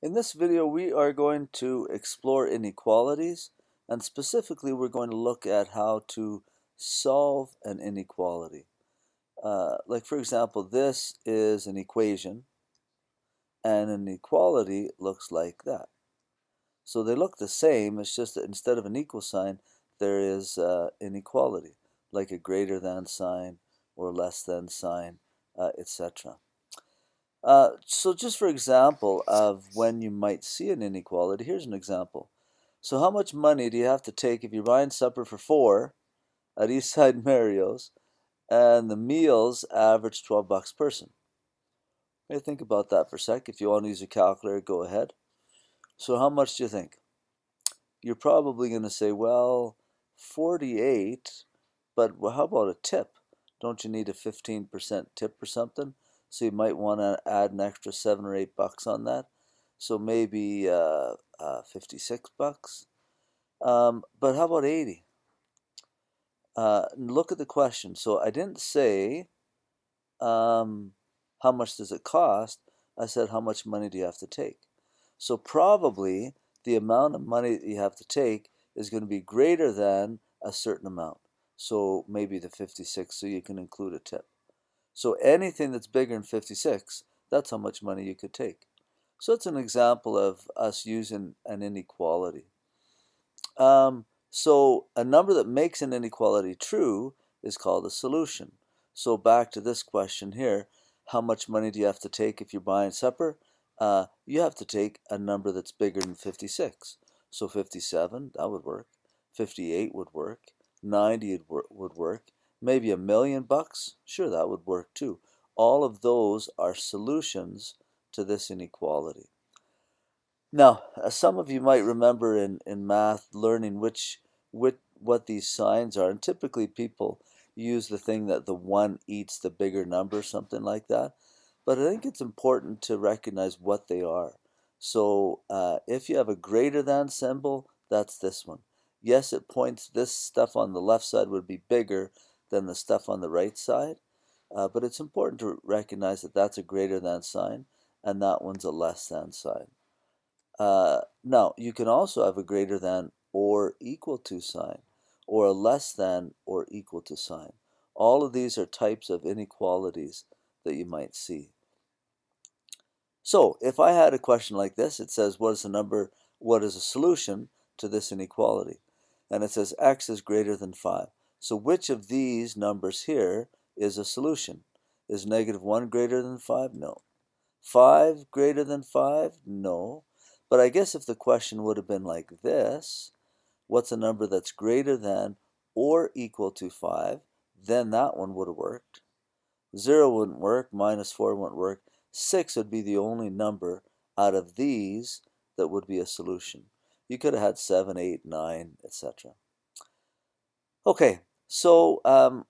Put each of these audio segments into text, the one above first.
In this video, we are going to explore inequalities, and specifically, we're going to look at how to solve an inequality. Like, for example, this is an equation, and an inequality looks like that. So they look the same, it's just that instead of an equal sign, there is inequality, like a greater than sign or less than sign, etc. So just for example of when you might see an inequality, here's an example. So how much money do you have to take if you're buying supper for 4 at Eastside Mario's and the meals average $12 per person? Okay, think about that for a sec. If you want to use a calculator, go ahead. So how much do you think? You're probably going to say, well, 48, but how about a tip? Don't you need a 15% tip or something? So you might want to add an extra $7 or $8 on that. So maybe 56 bucks. But how about 80? Look at the question. So I didn't say how much does it cost. I said how much money do you have to take. So probably the amount of money that you have to take is going to be greater than a certain amount. So maybe the 56, so you can include a tip. So anything that's bigger than 56, that's how much money you could take. So it's an example of us using an inequality. So a number that makes an inequality true is called a solution. So back to this question here, how much money do you have to take if you're buying supper? You have to take a number that's bigger than 56. So 57, that would work. 58 would work. 90 would work. Maybe $1 million? Sure, that would work too. All of those are solutions to this inequality. Now, some of you might remember in math learning what these signs are, and typically people use the thing that the 1 eats the bigger number, something like that. But I think it's important to recognize what they are. So if you have a greater than symbol, that's this one. Yes, it points, this stuff on the left side would be bigger than the stuff on the right side, but it's important to recognize that that's a greater than sign, and that one's a less than sign. Now, you can also have a greater than or equal to sign, or a less than or equal to sign. All of these are types of inequalities that you might see. So, if I had a question like this, it says, what is a solution to this inequality? And it says x is greater than 5. So which of these numbers here is a solution? Is -1 greater than 5? No. 5 greater than 5? No. But I guess if the question would have been like this, what's a number that's greater than or equal to 5? Then that one would have worked. 0 wouldn't work, -4 wouldn't work. 6 would be the only number out of these that would be a solution. You could have had 7, 8, 9, etc. Okay, so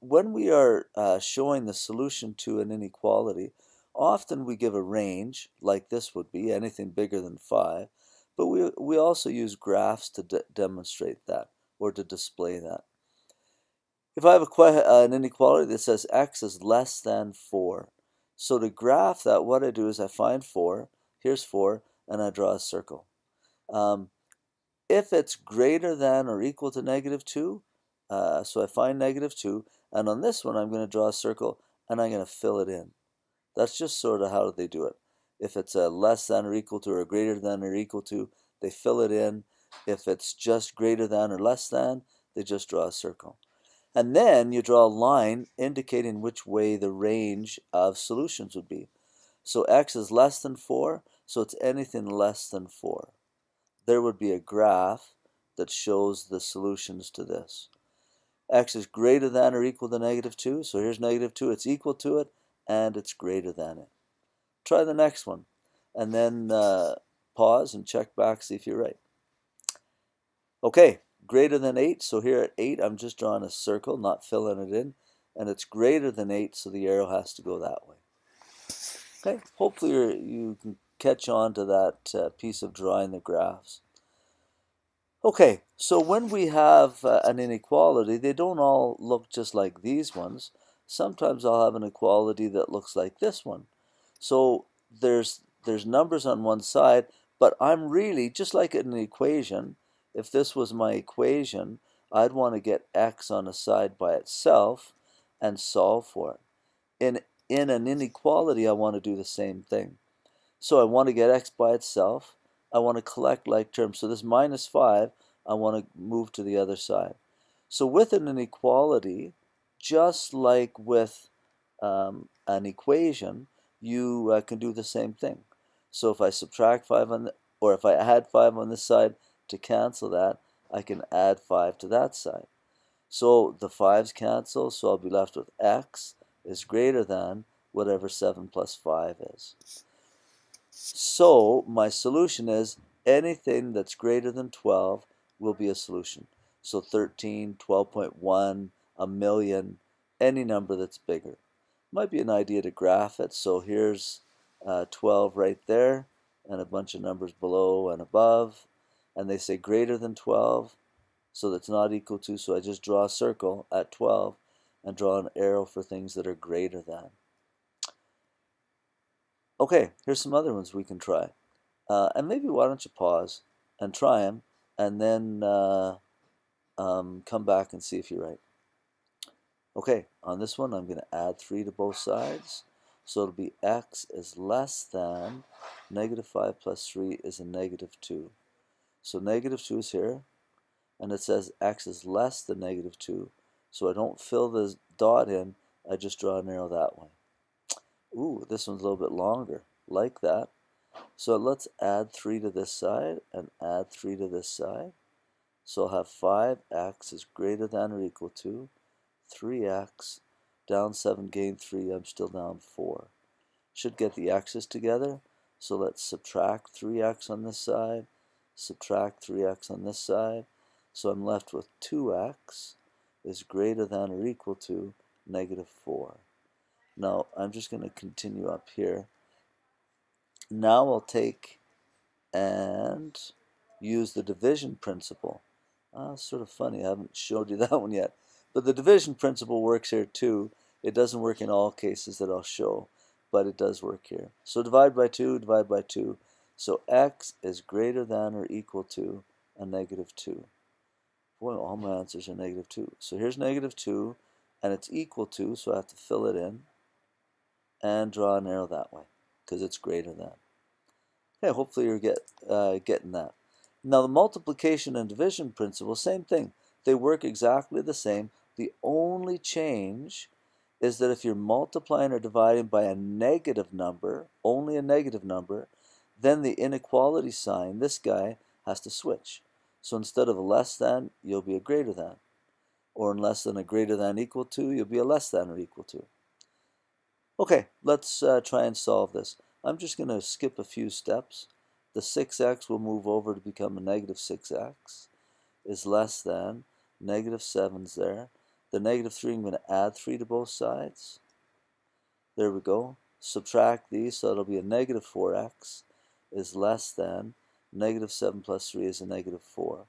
when we are showing the solution to an inequality, often we give a range, like this would be, anything bigger than 5, but we also use graphs to demonstrate that, or to display that. If I have an inequality that says x is less than 4, so to graph that, what I do is I find 4, here's 4, and I draw a circle. If it's greater than or equal to -2, so I find -2, and on this one I'm going to draw a circle and I'm going to fill it in. That's just sort of how they do it. If it's a less than or equal to or greater than or equal to, they fill it in. If it's just greater than or less than, they just draw a circle. And then you draw a line indicating which way the range of solutions would be. So x is less than 4, so it's anything less than 4. There would be a graph that shows the solutions to this. X is greater than or equal to -2, so here's -2, it's equal to it, and it's greater than it. Try the next one, and then pause and check back, see if you're right. Okay, greater than 8, so here at 8, I'm just drawing a circle, not filling it in, and it's greater than 8, so the arrow has to go that way. Okay, hopefully you can catch on to that piece of drawing the graphs. Okay, so when we have an inequality, they don't all look just like these ones. Sometimes I'll have an equality that looks like this one. So there's numbers on one side, But I'm really, just like in an equation, if this was my equation, I'd want to get x on a side by itself and solve for it. In an inequality, I want to do the same thing. So I want to get x by itself. I want to collect like terms. So this minus 5, I want to move to the other side. So with an inequality, just like with an equation, you can do the same thing. So if I subtract 5 on or if I add 5 on this side to cancel that, I can add 5 to that side. So the 5's cancel, so I'll be left with x is greater than whatever 7 plus 5 is. So my solution is anything that's greater than 12 will be a solution. So 13, 12.1, a million, any number that's bigger. Might be an idea to graph it. So here's 12 right there, and a bunch of numbers below and above, and they say greater than 12, so that's not equal to, so I just draw a circle at 12 and draw an arrow for things that are greater than. Okay, here's some other ones we can try. And maybe why don't you pause and try them, and then come back and see if you're right. Okay, on this one I'm going to add 3 to both sides. So it'll be x is less than negative 5 plus 3 is a negative 2. So negative 2 is here, and it says x is less than negative 2. So I don't fill the dot in, I just draw an arrow that way. Ooh, this one's a little bit longer, like that. So let's add 3 to this side and add 3 to this side. So I'll have 5x is greater than or equal to 3x, down 7, gain 3, I'm still down 4. Should get the x's together, so let's subtract 3x on this side, subtract 3x on this side, so I'm left with 2x is greater than or equal to negative 4. Now I'm just going to continue up here. Now I'll take and use the division principle. Sort of funny, I haven't showed you that one yet. But the division principle works here too. It doesn't work in all cases that I'll show, but it does work here. So divide by 2, divide by 2. So x is greater than or equal to a negative 2. Boy, all my answers are negative 2. So here's negative 2, and it's equal to, so I have to fill it in and draw an arrow that way, because it's greater than. Okay, hopefully you're getting that. Now the multiplication and division principle, same thing. They work exactly the same. The only change is that if you're multiplying or dividing by a negative number, only a negative number, then the inequality sign, this guy, has to switch. So instead of a less than, you'll be a greater than. Or in less than a greater than equal to, you'll be a less than or equal to. Okay, let's try and solve this. I'm just going to skip a few steps. The 6x will move over to become a negative 6x is less than negative 7's there. The negative 3, I'm going to add 3 to both sides. There we go. Subtract these, so it'll be a negative 4x is less than negative 7 plus 3 is a negative 4.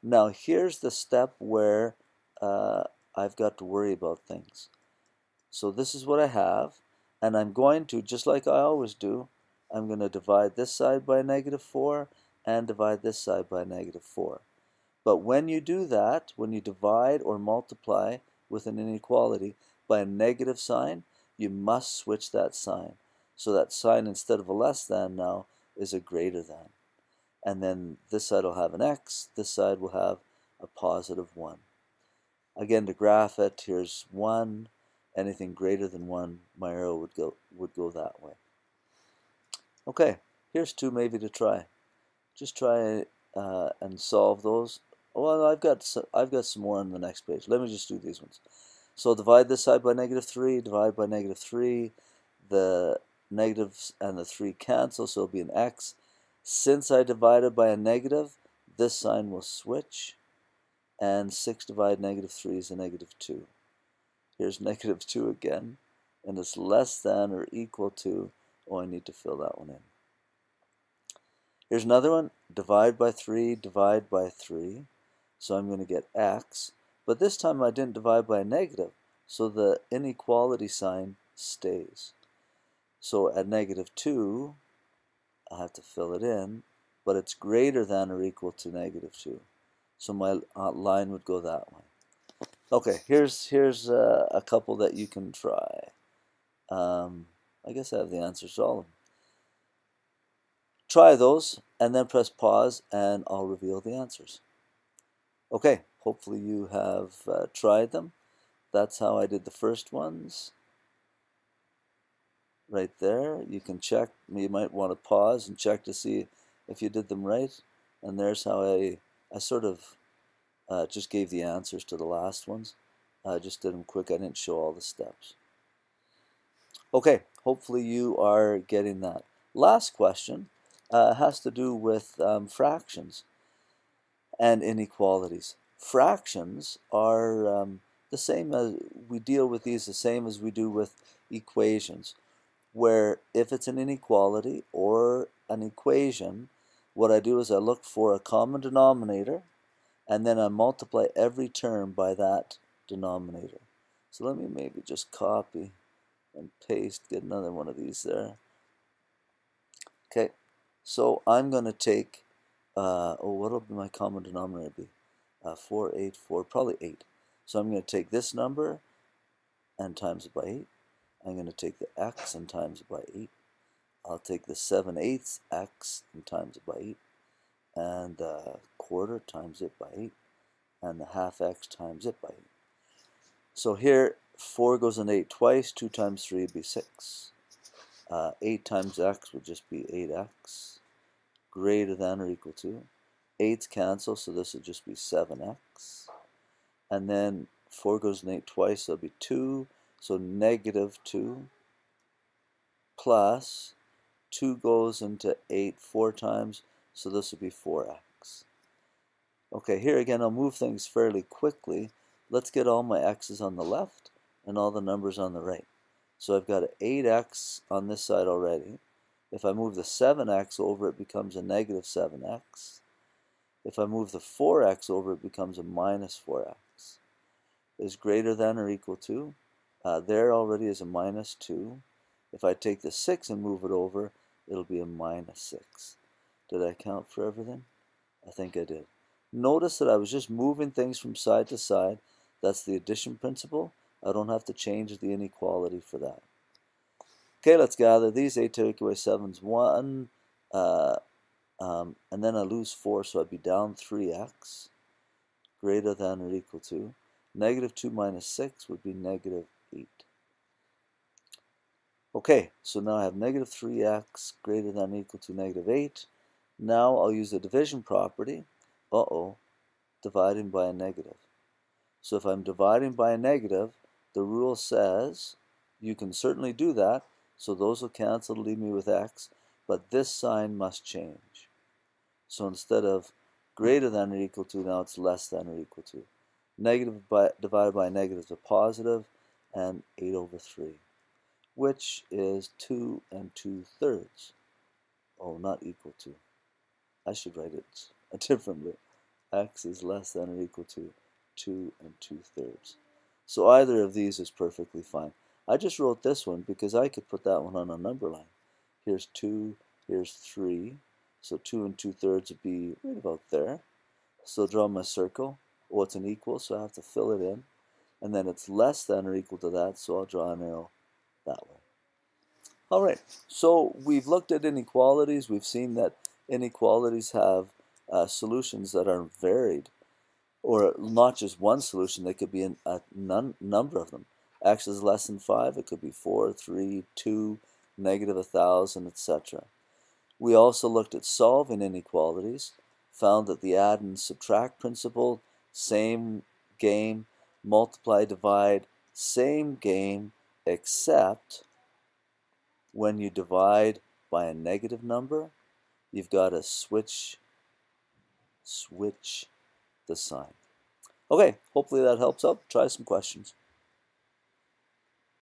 Now here's the step where I've got to worry about things. So this is what I have, and I'm going to, just like I always do, I'm going to divide this side by negative 4 and divide this side by negative 4. But when you do that, when you divide or multiply with an inequality by a negative sign, you must switch that sign. So that sign, instead of a less than now, is a greater than. And then this side will have an x, this side will have a positive 1. Again, to graph it, here's 1. Anything greater than 1, my arrow would go that way. Okay, here's 2 maybe to try. Just try and solve those. Well, I've got some more on the next page. Let me just do these ones. So divide this side by negative 3, divide by negative 3. The negatives and the 3 cancel, so it'll be an x. Since I divided by a negative, this sign will switch. And 6 divided negative 3 is a negative 2. Here's negative 2 again. And it's less than or equal to, oh, I need to fill that one in. Here's another one, divide by 3, divide by 3. So I'm going to get x, but this time I didn't divide by a negative, so the inequality sign stays. So at negative 2, I have to fill it in, but it's greater than or equal to -2. So my line would go that way. Okay, here's a couple that you can try. I guess I have the answers to all of them. Try those and then press pause and I'll reveal the answers. Okay, hopefully you have tried them. That's how I did the first ones. Right there, you can check. You might want to pause and check to see if you did them right. And there's how I sort of just gave the answers to the last ones. I just did them quick. I didn't show all the steps. Okay, hopefully you are getting that. Last question has to do with fractions and inequalities. Fractions are the same as we deal with these the same as we do with equations, where if it's an inequality or an equation, what I do is I look for a common denominator and then I multiply every term by that denominator. So let me maybe just copy and paste, get another one of these there. Okay, so I'm going to take, what will my common denominator be? 4, 8, 4, probably 8. So I'm going to take this number and times it by 8. I'm going to take the x and times it by 8. I'll take the 7/8 x and times it by 8. And the quarter times it by 8. And the half x times it by 8. So here, 4 goes in 8 twice. 2 times 3 would be 6. 8 times x would just be 8x. Greater than or equal to. 8's cancel, so this would just be 7x. And then 4 goes in 8 twice, so it'll be 2. So -2 plus 2 goes into 8 4 times, so this would be 4x. Okay, here again, I'll move things fairly quickly. Let's get all my x's on the left and all the numbers on the right. So I've got an 8x on this side already. If I move the 7x over, it becomes a -7x. If I move the 4x over, it becomes a -4x. Is greater than or equal to? There already is a -2. If I take the 6 and move it over, it'll be a -6. Did I count for everything? I think I did. Notice that I was just moving things from side to side. That's the addition principle. I don't have to change the inequality for that. Okay, let's gather these. 8 take away 7 is 1. And then I lose 4, so I'd be down 3x. Greater than or equal to. -2 minus 6 would be -8. Okay, so now I have -3x greater than or equal to -8. Now I'll use the division property. Dividing by a negative. So if I'm dividing by a negative, the rule says you can certainly do that. So those will cancel to leave me with x, but this sign must change. So instead of greater than or equal to, now it's less than or equal to. Negative divided by a negative is a positive, and 8/3, which is 2 2/3. Oh, not equal to. I should write it differently. X is less than or equal to 2 2/3. So either of these is perfectly fine. I just wrote this one because I could put that one on a number line. Here's 2, here's 3. So 2 2/3 would be right about there. So draw my circle. Oh, it's an equal, so I have to fill it in. And then it's less than or equal to that, so I'll draw an arrow that way. All right, so we've looked at inequalities. We've seen that inequalities have solutions that are varied, or not just one solution. They could be a number of them. X is less than 5. It could be 4, 3, 2, -1,000, etc. We also looked at solving inequalities, found that the add and subtract principle, same game, multiply, divide, same game, except when you divide by a negative number, you've got to switch the sign. Okay, hopefully that helps out. Try some questions.